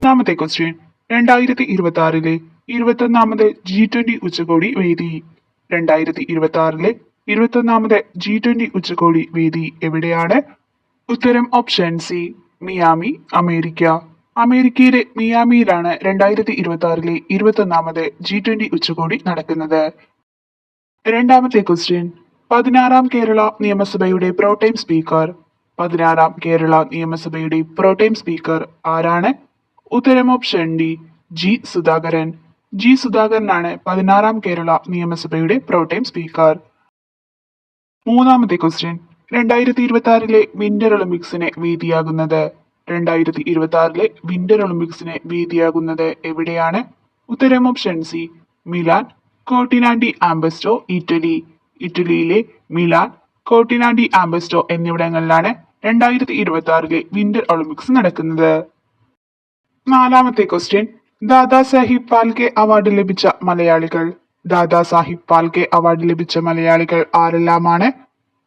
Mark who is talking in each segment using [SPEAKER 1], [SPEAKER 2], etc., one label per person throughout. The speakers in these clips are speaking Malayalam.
[SPEAKER 1] ഒന്നാമത്തെ ക്വസ്റ്റ്യൻ 2026 ഇരുപത്തൊന്നാമത് G20 ഉച്ചകോടി വേദി. 2026 ഇരുപത്തൊന്നാമത് G20 ഉച്ചകോടി വേദി എവിടെയാണ്? ഉത്തരം ഓപ്ഷൻ സി, മിയാമി, അമേരിക്ക. അമേരിക്കയിലെ മിയാമിയിലാണ് 2026 ഇരുപത്തൊന്നാമത് G20 ഉച്ചകോടി നടക്കുന്നത്. രണ്ടാമത്തെ ക്വസ്റ്റ്യൻ 16ാം കേരള നിയമസഭയുടെ പ്രോടൈം സ്പീക്കർ. 16ാം കേരള നിയമസഭയുടെ പ്രോടൈം സ്പീക്കർ ആരാണ്? ഉത്തരം ഓപ്ഷൻ ഡി, ജി സുധാകരൻ. ജി സുധാകരനാണ് 16ാം കേരള നിയമസഭയുടെ പ്രോടൈം സ്പീക്കർ. മൂന്നാമത്തെ ക്വസ്റ്റ്യൻ 2026 വിന്റർ ഒളിമ്പിക്സിന് വേദിയാകുന്നത്. 2026 വിന്റർ ഒളിമ്പിക്സിന് വേദിയാകുന്നത് എവിടെയാണ്? ഉത്തരം option C, Milan, Cortina di Ampezzo, Italy. ഇറ്റലിയിലെ മിലാൻ, കോർട്ടിനാഡി ആംബസ്റ്റോ എന്നിവിടങ്ങളിലാണ് 2026 വിന്റർ ഒളിമ്പിക്സ് നടക്കുന്നത്. നാലാമത്തെ ക്വസ്റ്റ്യൻ ദാദാ സാഹിബ് ഫാൽക്കെ അവാർഡ് ലഭിച്ച മലയാളികൾ. ദാദാ സാഹിബ് ഫാൽക്കെ അവാർഡ് ലഭിച്ച മലയാളികൾ ആരെല്ലാമാണ്?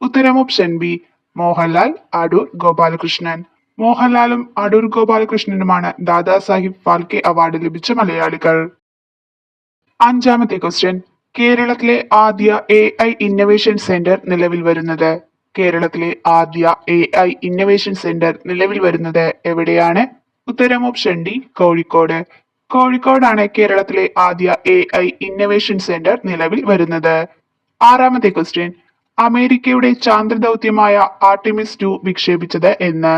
[SPEAKER 1] ഉത്തരം ഓപ്ഷൻ ബി, മോഹൻലാൽ, അടൂർ ഗോപാലകൃഷ്ണൻ. മോഹൻലാലും അടൂർ ഗോപാലകൃഷ്ണനുമാണ് ദാദാ സാഹിബ് ഫാൽക്കെ അവാർഡ് ലഭിച്ച മലയാളികൾ. അഞ്ചാമത്തെ ക്വസ്റ്റ്യൻ കേരളത്തിലെ ആദ്യ AI ഇന്നൊവേഷൻ സെന്റർ നിലവിൽ വരുന്നത്. കേരളത്തിലെ ആദ്യ AI ഇന്നൊവേഷൻ സെന്റർ നിലവിൽ വരുന്നത് എവിടെയാണ്? ഉത്തരം ഓപ്ഷൻ ഡി, കോഴിക്കോട്. കോഴിക്കോടാണ് കേരളത്തിലെ ആദ്യ AI ഇന്നൊവേഷൻ സെന്റർ നിലവിൽ വരുന്നത്. ആറാമത്തെ ക്വസ്റ്റ്യൻ അമേരിക്കയുടെ ചാന്ദ്രദൗത്യമായ ആർട്ടിമിസ് 2 വിക്ഷേപിച്ചത് എന്ന്.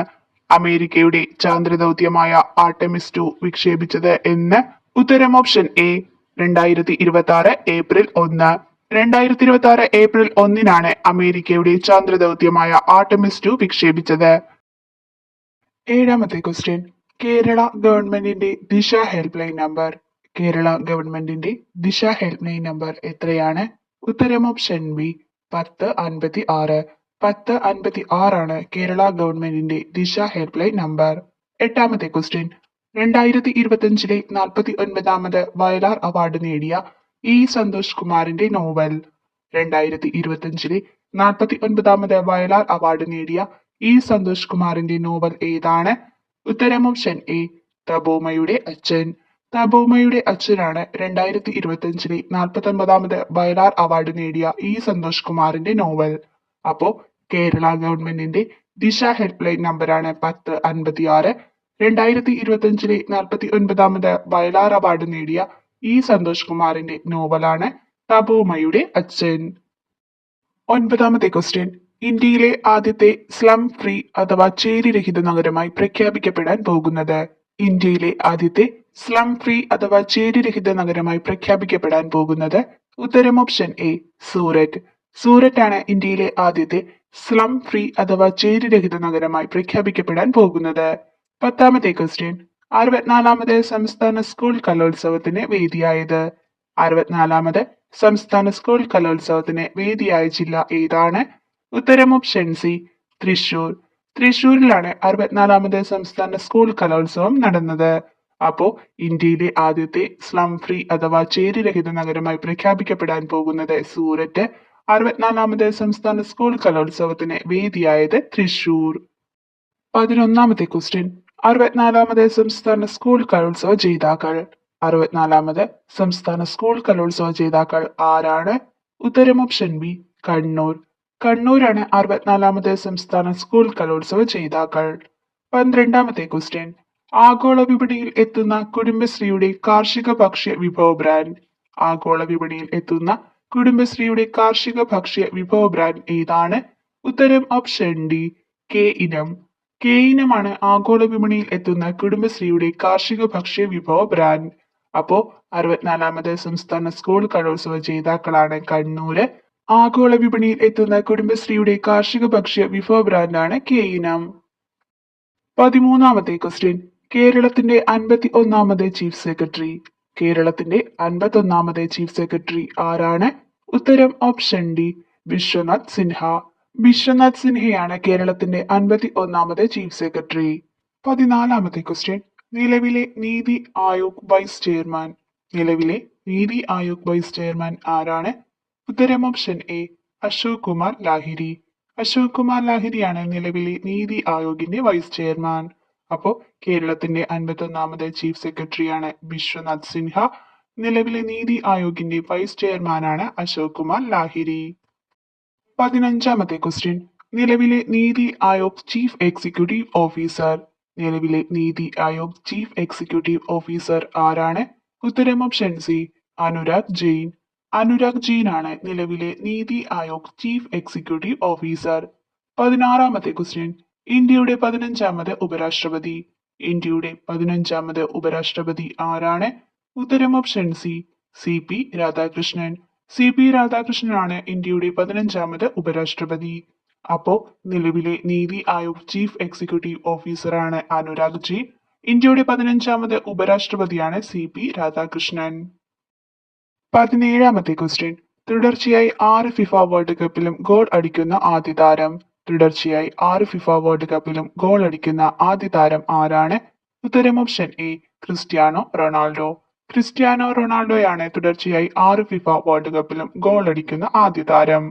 [SPEAKER 1] അമേരിക്കയുടെ ചാന്ദ്രദൗത്യമായ ആർട്ടിമിസ് 2 വിക്ഷേപിച്ചത് എന്ന്. ഉത്തരം ഓപ്ഷൻ എ, 2026 ഏപ്രിൽ 1. 2026 ഏപ്രിൽ 1 അമേരിക്കയുടെ ചാന്ദ്രദൗത്യമായ ആർട്ടിമിസ് 2 വിക്ഷേപിച്ചത്. ഏഴാമത്തെ ക്വസ്റ്റ്യൻ കേരള ഗവൺമെന്റിന്റെ ദിശ ഹെൽപ്പ് ലൈൻ നമ്പർ. കേരള ഗവൺമെന്റിന്റെ ദിശ ഹെൽപ്പ് ലൈൻ നമ്പർ എത്രയാണ്? ഉത്തരം ഓപ്ഷൻ ബി, 1056. 1056 കേരള ഗവൺമെന്റിന്റെ ദിശ ഹെൽപ്പ് ലൈൻ നമ്പർ. എട്ടാമത്തെ ക്വസ്റ്റ്യൻ 2025 49ാമത് വയലാർ അവാർഡ് നേടിയ ഇ സന്തോഷ് കുമാറിന്റെ നോവൽ. 2025 49ാമത് വയലാർ അവാർഡ് നേടിയ ഇ സന്തോഷ് കുമാറിന്റെ നോവൽ ഏതാണ്? ഉത്തരം ഓപ്ഷൻ എ, തബൂമയുടെ അച്ഛൻ. തബൂമയുടെ അച്ഛനാണ് 2025 49ാമത് വയലാർ അവാർഡ് നേടിയ ഇ സന്തോഷ് കുമാറിന്റെ നോവൽ. അപ്പോ കേരള ഗവൺമെന്റിന്റെ ദിശ ഹെൽപ്പ് ലൈൻ നമ്പറാണ് 1056. 2025 49ാമത് വയലാർ അവാർഡ് നേടിയ ഇ സന്തോഷ് കുമാറിന്റെ നോവലാണ് തബൂമയുടെ അച്ഛൻ. ഒൻപതാമത്തെ ക്വസ്റ്റ്യൻ ഇന്ത്യയിലെ ആദ്യത്തെ സ്ലം ഫ്രീ അഥവാ ചേരിരഹിത നഗരമായി പ്രഖ്യാപിക്കപ്പെടാൻ പോകുന്നത്. ഇന്ത്യയിലെ ആദ്യത്തെ സ്ലം ഫ്രീ അഥവാ ചേരിരഹിത നഗരമായി പ്രഖ്യാപിക്കപ്പെടാൻ പോകുന്നത്. ഉത്തരം ഓപ്ഷൻ എ, സൂററ്റ്. സൂററ്റ് ആണ് ഇന്ത്യയിലെ ആദ്യത്തെ സ്ലം ഫ്രീ അഥവാ ചേരിരഹിത നഗരമായി പ്രഖ്യാപിക്കപ്പെടാൻ പോകുന്നത്. പത്താമത്തെ ക്വസ്റ്റ്യൻ 64ാമത് സംസ്ഥാന സ്കൂൾ കലോത്സവത്തിന് വേദിയായത്. 64ാമത് സംസ്ഥാന സ്കൂൾ കലോത്സവത്തിന് വേദിയായ ജില്ല ഏതാണ്? ഉത്തരം ഓപ്ഷൻ സി, തൃശൂർ. തൃശൂരിലാണ് 64ാമത് സംസ്ഥാന സ്കൂൾ കലോത്സവം നടന്നത്. അപ്പോ ഇന്ത്യയിലെ ആദ്യത്തെ സ്ലം ഫ്രീ അഥവാ ചേരിരഹിത നഗരമായി പ്രഖ്യാപിക്കപ്പെടാൻ പോകുന്നത് സൂററ്റ്. 64ാമത് സംസ്ഥാന സ്കൂൾ കലോത്സവത്തിന് വേദിയായത് തൃശൂർ. 11ാമത്തെ ക്വസ്റ്റ്യൻ 64ാമത് സംസ്ഥാന സ്കൂൾ കലോത്സവ ജേതാക്കൾ. 64ാമത് സംസ്ഥാന സ്കൂൾ കലോത്സവ ജേതാക്കൾ ആരാണ്? ഉത്തരം ഓപ്ഷൻ ബി, കണ്ണൂർ. കണ്ണൂരാണ് 64ാമത് സംസ്ഥാന സ്കൂൾ കലോത്സവ ജേതാക്കൾ. 12ാമത്തെ ക്വസ്റ്റ്യൻ ആഗോള വിപണിയിൽ എത്തുന്ന കുടുംബശ്രീയുടെ കാർഷിക ഭക്ഷ്യ വിഭവ ബ്രാൻഡ്. ആഗോള വിപണിയിൽ എത്തുന്ന കുടുംബശ്രീയുടെ കാർഷിക ഭക്ഷ്യ വിഭവ ബ്രാൻഡ് ഏതാണ്? ഉത്തരം ഓപ്ഷൻ ഡി, കെ ഇനം. കെ ഇനമാണ് ആഗോള വിപണിയിൽ എത്തുന്ന കുടുംബശ്രീയുടെ കാർഷിക ഭക്ഷ്യ വിഭവ ബ്രാൻഡ്. അപ്പോ 64ാമത് സംസ്ഥാന സ്കൂൾ കലോത്സവ ജേതാക്കളാണ് കണ്ണൂര്. ആഗോള വിപണിയിൽ എത്തുന്ന കുടുംബശ്രീയുടെ കാർഷിക ഭക്ഷ്യ വിഭവ ബ്രാൻഡാണ് കെ ഇനം. 13ാമത്തെ ക്വസ്റ്റ്യൻ കേരളത്തിന്റെ 51ാമത് ചീഫ് സെക്രട്ടറി. കേരളത്തിന്റെ 51ാമത് ചീഫ് സെക്രട്ടറി ആരാണ്? ഉത്തരം ഓപ്ഷൻ ഡി, വിശ്വനാഥ് സിൻഹ. വിശ്വനാഥ് സിൻഹയാണ് കേരളത്തിന്റെ 51ാമത് ചീഫ് സെക്രട്ടറി. 14ാമത്തെ ക്വസ്റ്റ്യൻ നിലവിലെ നീതി ആയോഗ് വൈസ് ചെയർമാൻ. നിലവിലെ നീതി ആയോഗ് വൈസ് ചെയർമാൻ ആരാണ്? ഉത്തരം ഓപ്ഷൻ എ, അശോക് കുമാർ ലാഹിരി. അശോക് കുമാർ ലാഹിരിയാണ് നിലവിലെ നീതി ആയോഗിന്റെ വൈസ് ചെയർമാൻ. അപ്പോ കേരളത്തിന്റെ 51ാമത് ചീഫ് സെക്രട്ടറിയാണ് വിശ്വനാഥ് സിൻഹ. നിലവിലെ നീതി ആയോഗിന്റെ വൈസ് ചെയർമാനാണ് അശോക് കുമാർ ലാഹിരി. 15ാമത്തെ ക്വസ്റ്റ്യൻ. നിലവിലെ NITI Aayog chief executive officer. നിലവിലെ NITI Aayog chief executive officer ആരാണ്? ഉത്തരം ഓപ്ഷൻ സി അനുരാഗ് ജെയിൻ. അനുരാഗ് ജെയിൻ ആണ് നിലവിലെ NITI Aayog chief executive officer. 16ാമത്തെ ക്വസ്റ്റ്യൻ. ഇന്ത്യയുടെ 15ാമത് ഉപരാഷ്ട്രപതി. ഇന്ത്യയുടെ 15ാമത് ഉപരാഷ്ട്രപതി ആരാണ്? ഉത്തരം option C C P Radhakrishnan. C P രാധാകൃഷ്ണനാണ് ഇന്ത്യയുടെ 15ാമത് ഉപരാഷ്ട്രപതി. അപ്പോ നിലവിലെ നീതി ആയോഗ് ചീഫ് എക്സിക്യൂട്ടീവ് ഓഫീസറാണ് അനുരാഗ് ജെയിൻ. ഇന്ത്യയുടെ 15ാമത് ഉപരാഷ്ട്രപതിയാണ് സി പി രാധാകൃഷ്ണൻ. 17ാമത്തെ ക്വസ്റ്റ്യൻ. തുടർച്ചയായി 6 ഫിഫ വേൾഡ് കപ്പിലും ഗോൾ അടിക്കുന്ന ആദ്യ താരം. തുടർച്ചയായി 6 ഫിഫ വേൾഡ് കപ്പിലും ഗോൾ അടിക്കുന്ന ആദ്യ താരം ആരാണ്? ഉത്തരം option A Cristiano Ronaldo. Cristiano റൊണാൾഡോയാണ് തുടർച്ചയായി 6 ഫിഫ വേൾഡ് കപ്പിലും ഗോൾ അടിക്കുന്ന ആദ്യ താരം.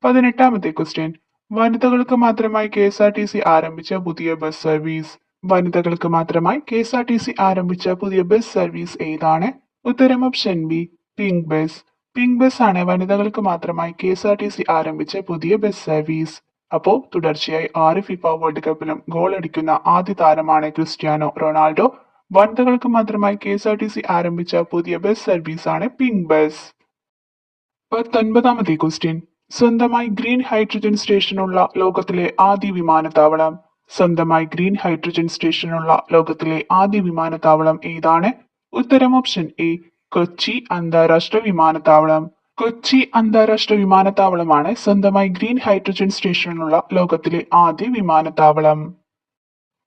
[SPEAKER 1] 18ാമത്തെ ക്വസ്റ്റ്യൻ. വനിതകൾക്ക് മാത്രമായി KSRTC ആരംഭിച്ച പുതിയ ബസ് സർവീസ്. വനിതകൾക്ക് മാത്രമായി KSRTC ആരംഭിച്ച പുതിയ ബസ് സർവീസ് ഏതാണ്? ഉത്തരം option B pink bus. Pink bus ആണ് വനിതകൾക്ക് മാത്രമായി KSRTC ആരംഭിച്ച പുതിയ ബസ് സർവീസ്. അപ്പോ തുടർച്ചയായി 6 ഫിഫ വേൾഡ് കപ്പിലും ഗോൾ അടിക്കുന്ന ആദ്യ താരമാണ് ക്രിസ്ത്യാനോ റൊണാൾഡോ. വനിതകൾക്ക് മാത്രമായി KSRTC ആരംഭിച്ച പുതിയ ബസ് സർവീസ് ആണ് പിങ്ക് ബസ്. 19ാമത്തെ ക്വസ്റ്റ്യൻ. സ്വന്തമായി ഗ്രീൻ ഹൈഡ്രജൻ സ്റ്റേഷനുള്ള ലോകത്തിലെ ആദ്യ വിമാനത്താവളം. സ്വന്തമായി ഗ്രീൻ ഹൈഡ്രജൻ സ്റ്റേഷനുള്ള ലോകത്തിലെ ആദ്യ വിമാനത്താവളം ഏതാണ്? ഉത്തരം ഓപ്ഷൻ എ കൊച്ചി അന്താരാഷ്ട്ര വിമാനത്താവളം. കൊച്ചി അന്താരാഷ്ട്ര വിമാനത്താവളമാണ് സ്വന്തമായി ഗ്രീൻ ഹൈഡ്രജൻ സ്റ്റേഷനുള്ള ലോകത്തിലെ ആദ്യ വിമാനത്താവളം.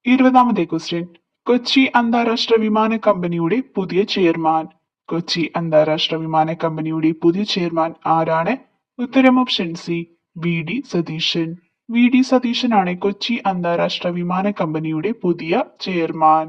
[SPEAKER 1] 20ാമത്തെ ക്വസ്റ്റ്യൻ. കൊച്ചി അന്താരാഷ്ട്ര വിമാന കമ്പനിയുടെ പുതിയ ചെയർമാൻ. കൊച്ചി അന്താരാഷ്ട്ര വിമാന കമ്പനിയുടെ പുതിയ ചെയർമാൻ ആരാണ്? ഉത്തരം option C V D Satheesan. V D സതീശനാണ് കൊച്ചി അന്താരാഷ്ട്ര വിമാന കമ്പനിയുടെ പുതിയ ചെയർമാൻ.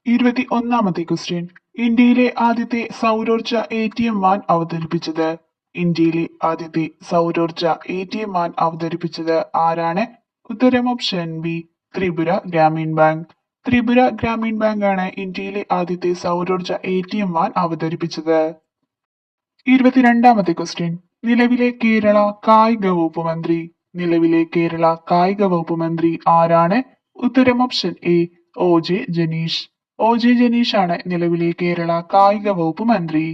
[SPEAKER 1] 21ാമത്തെ ക്വസ്റ്റ്യൻ. ഇന്ത്യയിലെ ആദ്യത്തെ സൗരോർജ ATM വാൻ അവതരിപ്പിച്ചത്. ഇന്ത്യയിലെ ആദ്യത്തെ സൗരോർജ ATM വാൻ അവതരിപ്പിച്ചത് ആരാണ്? ഉത്തരം option B Tripura Grameen bank. Tripura Grameen bank ആണ് ഇന്ത്യയിലെ ആദ്യത്തെ സൗരോർജ ATM വാൻ അവതരിപ്പിച്ചത്. 22ാമത്തെ ക്വസ്റ്റ്യൻ. നിലവിലെ കേരള കായിക വകുപ്പ് മന്ത്രി. നിലവിലെ കേരള കായിക വകുപ്പ് മന്ത്രി ആരാണ്? ഉത്തരം option A O J Janeesh. O J Janeesh ആണ് നിലവിലെ കേരള കായിക വകുപ്പ് മന്ത്രി.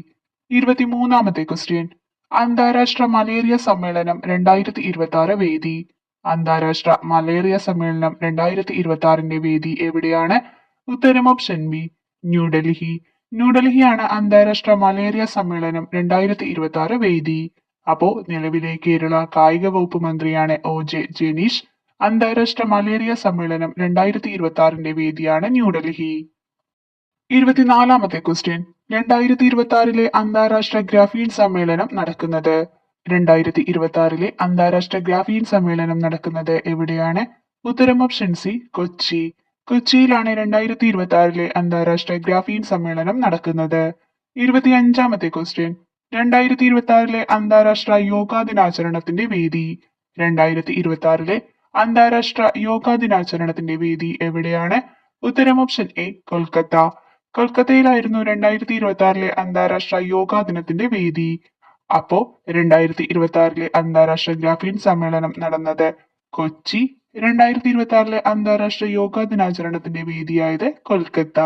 [SPEAKER 1] 23ാമത്തെ ക്വസ്റ്റ്യൻ. അന്താരാഷ്ട്ര മലേറിയ സമ്മേളനം 2026 വേദി. അന്താരാഷ്ട്ര മലേറിയ സമ്മേളനം 2026ന്റെ വേദി എവിടെയാണ്? ഉത്തരം ഓപ്ഷൻ ബി ന്യൂഡൽഹി. ന്യൂഡൽഹിയാണ് അന്താരാഷ്ട്ര മലേറിയ സമ്മേളനം 2026 വേദി. അപ്പോ നിലവിലെ കേരള കായിക വകുപ്പ് മന്ത്രിയാണ് ഒ ജെ ജനീഷ്. അന്താരാഷ്ട്ര മലേറിയ സമ്മേളനം 2026ന്റെ വേദിയാണ് ന്യൂഡൽഹി. 24ാമത്തെ ക്വസ്റ്റ്യൻ. 2026 അന്താരാഷ്ട്ര ഗ്രാഫീൻ സമ്മേളനം നടക്കുന്നത്. 2026 അന്താരാഷ്ട്ര ഗ്രാഫീൻ സമ്മേളനം നടക്കുന്നത് എവിടെയാണ്? ഉത്തരം ഓപ്ഷൻ സി കൊച്ചി. കൊച്ചിയിലാണ് 2026 അന്താരാഷ്ട്ര ഗ്രാഫീൻ സമ്മേളനം നടക്കുന്നത്. 25ാമത്തെ ക്വസ്റ്റ്യൻ. 2026 അന്താരാഷ്ട്ര യോഗാ ദിനാചരണത്തിന്റെ വേദി. 2026 അന്താരാഷ്ട്ര യോഗാ ദിനാചരണത്തിന്റെ വേദി എവിടെയാണ്? ഉത്തരം ഓപ്ഷൻ എ കൊൽക്കത്ത. കൊൽക്കത്തയിലായിരുന്നു 2026 അന്താരാഷ്ട്ര യോഗാ ദിനത്തിന്റെ വേദി. അപ്പോ 2026 അന്താരാഷ്ട്ര ഗ്രാഫീൻ സമ്മേളനം നടന്നത് കൊച്ചി. 2026 അന്താരാഷ്ട്ര യോഗാ ദിനാചരണത്തിന്റെ വേദിയായത് കൊൽക്കത്ത.